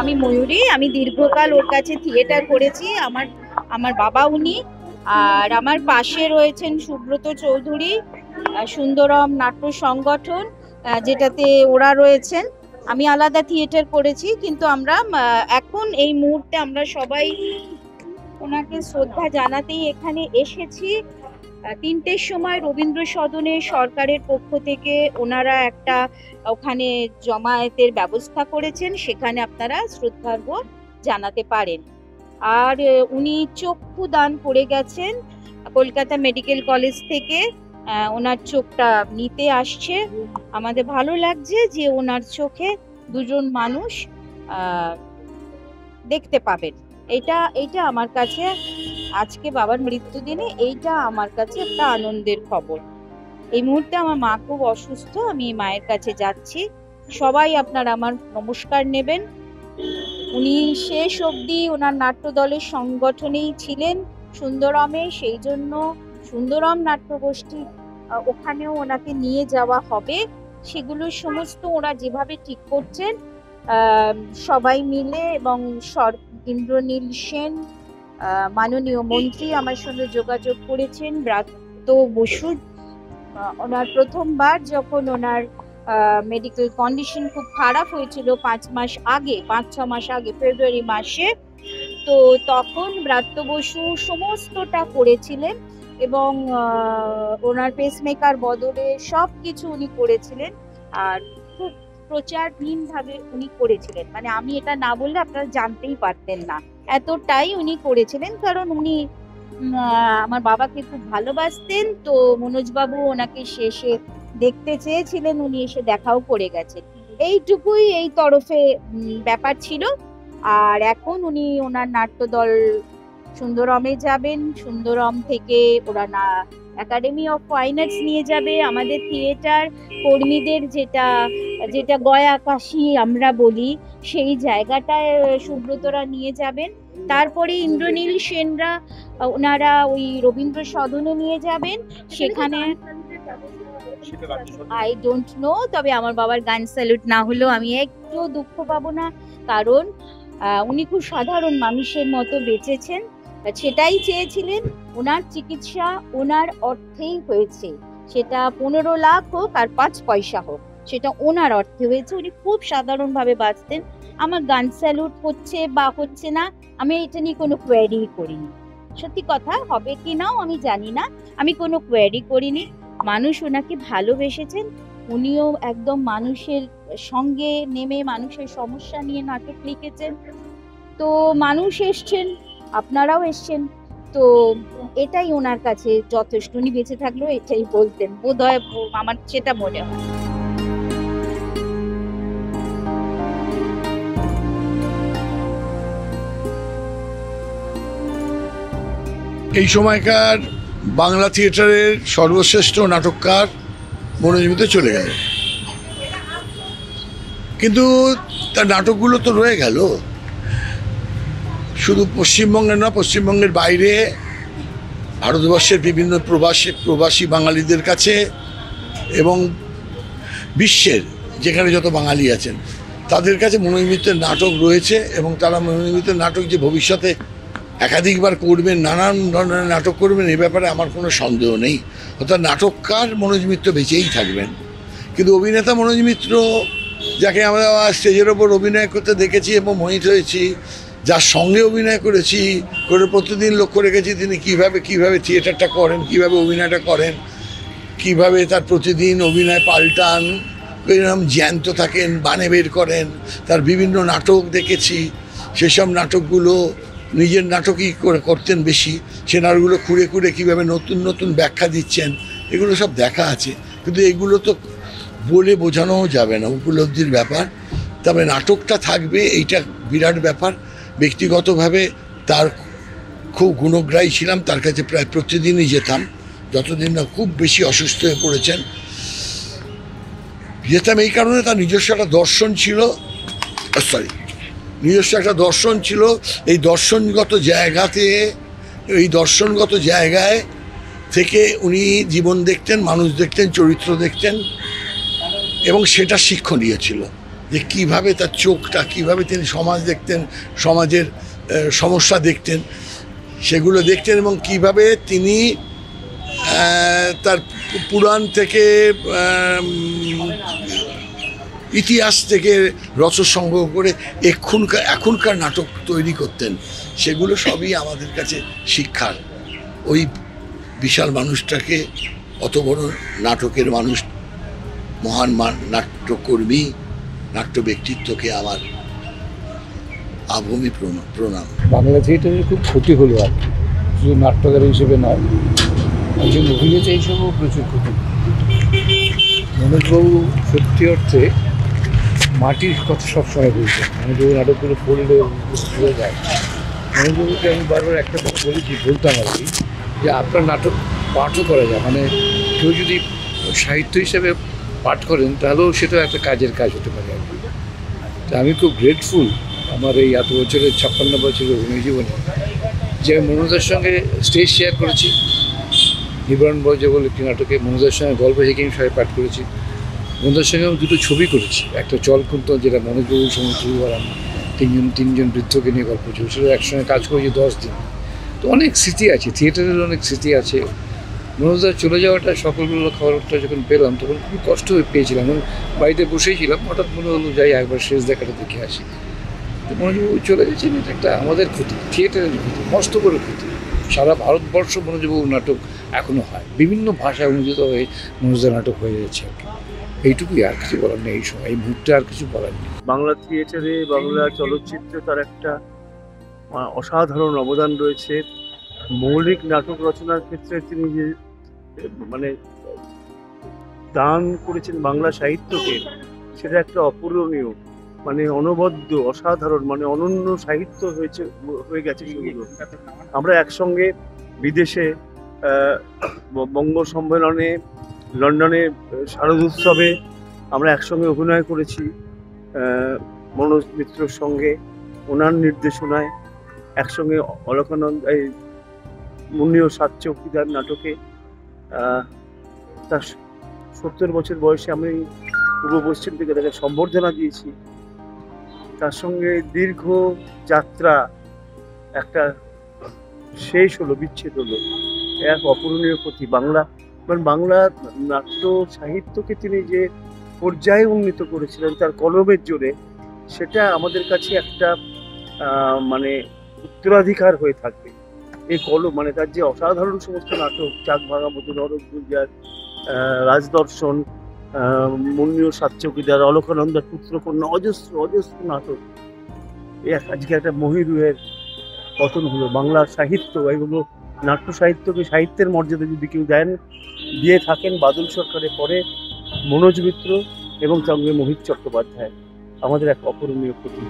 আমি ময়ূরী, আমি দীর্ঘকাল ওর কাছে থিয়েটার করেছি। আমার আমার বাবা উনি। আর আমার পাশে রয়েছেন সুব্রত চৌধুরী, সুন্দরম নাট্য সংগঠন, যেটাতে ওরা রয়েছেন। আমি আলাদা থিয়েটার করেছি, কিন্তু আমরা এখন এই মুহূর্তে আমরা সবাই ওনাকে শ্রদ্ধা জানাতেই এখানে এসেছি। ৩টের সময় রবীন্দ্র সদনে সরকারের পক্ষ থেকে ওনারা একটা ওখানে জমায়েতের ব্যবস্থা করেছেন, সেখানে আপনারা শ্রদ্ধার্ঘ্য জানাতে পারেন। আর উনি চক্ষু দান করে গেছেন কলকাতা মেডিকেল কলেজ থেকে। ওনার চোখটা নিতে আসছে। আমাদের ভালো লাগছে যে ওনার চোখে দুজন মানুষ দেখতে পাবেন। এইটা আমার কাছে আজকে বাবার মৃত্যুদিনে এইটা আমার কাছে একটা আনন্দের খবর। এই মুহূর্তে আমার মা খুব অসুস্থ, আমি মায়ের কাছে যাচ্ছি। সবাই আপনারা আমার নমস্কার নেবেন। উনি শেষ অবধি ওনার নাট্যদলের সংগঠনেই ছিলেন সুন্দরমে, সেই জন্য সুন্দরম নাট্যগোষ্ঠী ওখানেও ওনাকে নিয়ে যাওয়া হবে। সেগুলো সমস্ত ওরা যেভাবে ঠিক করছেন সবাই মিলে, এবং ইন্দ্রনীল সেন মাননীয় মন্ত্রী আমার সঙ্গে যোগাযোগ করেছেন। ব্রাত্য বসু ওনার প্রথমবার যখন ওনার মেডিকেল কন্ডিশন খুব খারাপ হয়েছিল 5-6 মাস আগে ফেব্রুয়ারি মাসে, তো তখন ব্রাত্য বসু সমস্তটা করেছিলেন এবং ওনার পেসমেকার বদলে সবকিছু উনি করেছিলেন। আর খুব প্রচারহীনভাবে উনি করেছিলেন, মানে আমি এটা না বললে আপনারা জানতেই পারতেন না, এতটাই উনি করেছিলেন। কারণ উনি আমার বাবাকে খুব ভালোবাসতেন, তো মনোজবাবু ওনাকে শেষে দেখতে চেয়েছিলেন, উনি এসে দেখাও করে গেছেন। এইটুকুই এই তরফে ব্যাপার ছিল। আর এখন উনি ওনার নাট্যদল সুন্দরমে যাবেন, সুন্দরম থেকে ওরা একাডেমি অফ ফাইন আর্টস নিয়ে যাবে। আমাদের থিয়েটার কর্মীদের যেটা গয়া কাশি আমরা বলি, সেই জায়গাটায় সুব্রতরা নিয়ে যাবেন। তারপরে ইন্দ্রনীল সেনরা ওনারা ওই রবীন্দ্র সদনে নিয়ে যাবেন, সেখানে আই ডোন্ট নো। তবে আমার বাবার গান স্যালুট না হলেও আমি একটু দুঃখ পাবো না, কারণ উনি খুব সাধারণ মানুষের মতো বেঁচেছেন, সেটাই চেয়েছিলেন। ওনার চিকিৎসা ওনার অর্থেই হয়েছে, সেটা 15 লাখ হোক আর 5 পয়সা হোক, সেটা ওনার অর্থে হয়েছে। উনি খুব সাধারণভাবে বাঁচতেন। আমার গান স্যালুট হচ্ছে বা হচ্ছে না, আমি এটা নিয়ে কোনো কোয়ারি করিনি। সত্যি কথা, হবে কি নাও আমি জানি না, আমি কোনো কোয়ারি করিনি। মানুষ ওনাকে ভালোবেসেছেন। উনিও একদম মানুষের সঙ্গে নেমে মানুষের সমস্যা নিয়ে নাটক লিখেছেন। তো মানুষ এসছেন, আপনারাও এসছেন, তো এটাই ওনার কাছে যথেষ্ট। উনি বেঁচে থাকলেও এটাই বলতেন, বোধহয় আমার সেটা মনে হয়। এই সময়কার বাংলা থিয়েটারের সর্বশ্রেষ্ঠ নাটককার মনোজ মিত্র চলে গেল, কিন্তু তার নাটকগুলো তো রয়ে গেল। শুধু পশ্চিমবঙ্গে না, পশ্চিমবঙ্গের বাইরে ভারতবর্ষের বিভিন্ন প্রবাসী বাঙালিদের কাছে এবং বিশ্বের যেখানে যত বাঙালি আছেন তাদের কাছে মনোজ মিত্রের নাটক রয়েছে, এবং তারা মনোজ মিত্রের নাটক যে ভবিষ্যতে একাধিকবার করবেন, নানান ধরনের নাটক করবেন, এ ব্যাপারে আমার কোনো সন্দেহ নেই। অর্থাৎ নাটককার মনোজ মিত্র বেঁচেই থাকবেন। কিন্তু অভিনেতা মনোজ মিত্র, যাকে আমরা স্টেজের ওপর অভিনয় করতে দেখেছি এবং মোহিত হয়েছি, যার সঙ্গে অভিনয় করেছি, করে প্রতিদিন লক্ষ্য রেখেছি তিনি কীভাবে থিয়েটারটা করেন, কীভাবে অভিনয়টা করেন, কীভাবে তার প্রতিদিন অভিনয় পাল্টান, এরকম জ্যান্ত থাকেন, বানে বের করেন। তার বিভিন্ন নাটক দেখেছি, সেসব নাটকগুলো নিজের নাটকই করতেন বেশি, সে নাটকগুলো খুঁড়ে খুঁড়ে কীভাবে নতুন নতুন ব্যাখ্যা দিচ্ছেন, এগুলো সব দেখা আছে। কিন্তু এগুলো তো বলে বোঝানোও যাবে না, উপলব্ধির ব্যাপার। তবে নাটকটা থাকবে, এইটা বিরাট ব্যাপার। ব্যক্তিগতভাবে তার খুব গুণগ্রাহী ছিলাম, তার কাছে প্রায় প্রতিদিনই যেতাম, যতদিন না খুব বেশি অসুস্থ হয়ে পড়েছেন। যেতাম এই কারণে, তার নিজস্ব একটা দর্শন ছিল, এই দর্শনগত জায়গায় থেকে উনি জীবন দেখতেন, মানুষ দেখতেন, চরিত্র দেখতেন, এবং সেটা শিক্ষণীয় ছিল। যে কিভাবে তার চোখটা, কিভাবে তিনি সমাজ দেখতেন, সমাজের সমস্যা দেখতেন, সেগুলো দেখতেন, এবং কিভাবে তিনি তার পুরাণ থেকে ইতিহাস থেকে রসদ সংগ্রহ করে এখনকার নাটক তৈরি করতেন। সেগুলো সবই আমাদের কাছে শিক্ষার। ওই বিশাল মানুষটাকে, অত বড় নাটকের মানুষ, মহান নাট্যকর্মী, নাট্য ব্যক্তিত্বকে আমার আভূমি প্রণাম। বাংলা থিয়েটারের খুব ক্ষতি হলো আর কি, শুধু নাট্যকার হিসেবে নয়, একজন অভিনেতা হিসেবেও প্রচুর ক্ষতি। মনোজবাবু সত্যি অর্থে মাটির কথা সবসময় বলতেন। মনোজবাবু নাটকগুলো পড়লে বোঝা যায়। মনোজবাবুকে আমি বারবার একটা কথা বলতাম আর কি, যে আপনার নাটক পাঠও করা যায়, মানে কেউ যদি সাহিত্য হিসেবে পাঠ করেন তাহলেও সেটাও একটা কাজের কাজ হতে পারে আর কি। তা আমি খুব গ্রেটফুল আমার এই এত বছরের 56 বছরের অভিনয় জীবনে, যে আমি মনোজের সঙ্গে স্টেজ শেয়ার করেছি। নিবারণ বর্জা বলে একটি নাটকে মনোজের সঙ্গে গল্প থেকে আমি সবাই পাঠ করেছি। মনোজের সঙ্গে আমি দুটো ছবি করেছি, একটা চলকুন্তল, যেটা মনোজবাবুর সঙ্গে শুরু করাম, তিনজন বৃদ্ধকে নিয়ে গল্প ছিল, সেটা একসঙ্গে কাজ করেছি 10 দিন। তো অনেক স্মৃতি আছে, থিয়েটারের অনেক স্মৃতি আছে। মনোজদার চলে যাওয়াটা, সকলগুলো খবরটা যখন পেলাম তখন খুব কষ্ট হয়ে পেয়েছিলাম। আমি বাড়িতে বসেই ছিলাম, হঠাৎ মনে হলো যাই একবার শেষ দেখাটা দেখে আসি। তো মনোজবাবু চলে গেছেন, এটা একটা আমাদের ক্ষতি, থিয়েটারের ক্ষতি, মস্ত করে ক্ষতি। সারা ভারতবর্ষ মনোজবাবুর নাটক এখনও হয়, বিভিন্ন ভাষায় অনুদিত হয়ে মনোজদার নাটক হয়ে যাচ্ছে আর কি। এইটুকুই, আর কিছু বলার নেই এই সময়, এই মুহূর্তে আর কিছু বলার নেই। বাংলা থিয়েটারে, বাংলা চলচ্চিত্রে তার একটা অসাধারণ অবদান রয়েছে। মৌলিক নাটক রচনার ক্ষেত্রে তিনি যে মানে দান করেছেন বাংলা সাহিত্যকে, সেটা একটা অপূরণীয়, মানে অনবদ্য, অসাধারণ, মানে অনন্য সাহিত্য হয়ে গেছে সেগুলো। আমরা একসঙ্গে বিদেশে বঙ্গ সম্মেলনে, লন্ডনে শারদোৎসবে আমরা একসঙ্গে অভিনয় করেছি মনোজ মিত্রর সঙ্গে, ওনার নির্দেশনায় একসঙ্গে অলকানন্দ এই মুন্নি ও সাত চৌকিদার নাটকে। তার 70 বছর বয়সে আমি পূর্ব পশ্চিম থেকে তাকে সম্বর্ধনা দিয়েছি। তার সঙ্গে দীর্ঘ যাত্রা একটা শেষ হলো, বিচ্ছেদ হলো, এক অপূরণীয় ক্ষতি। বাংলা নাট্য সাহিত্যকে তিনি যে পর্যায়ে উন্নীত করেছিলেন তার কলমের জোরে, সেটা আমাদের কাছে একটা মানে উত্তরাধিকার হয়ে থাকবে। এই কলম, মানে তার যে অসাধারণ সমস্ত নাটক, চাক ভাঙা মতো, নরক গুলজার, রাজদর্শন, মুন্নি ও সাত চৌকিদার, অলকানন্দার পুত্রকন্যা, অজস্র নাটক। আজকে একটা মহিরুহের পতন হলো। বাংলার সাহিত্য, এগুলো নাট্য সাহিত্যকে সাহিত্যের মর্যাদা যদি কেউ দিয়ে থাকেন বাদল সরকারের পরে মনোজ মিত্র এবং সঙ্গে মোহিত চট্টোপাধ্যায়, আমাদের এক অপূরণীয় ক্ষতি।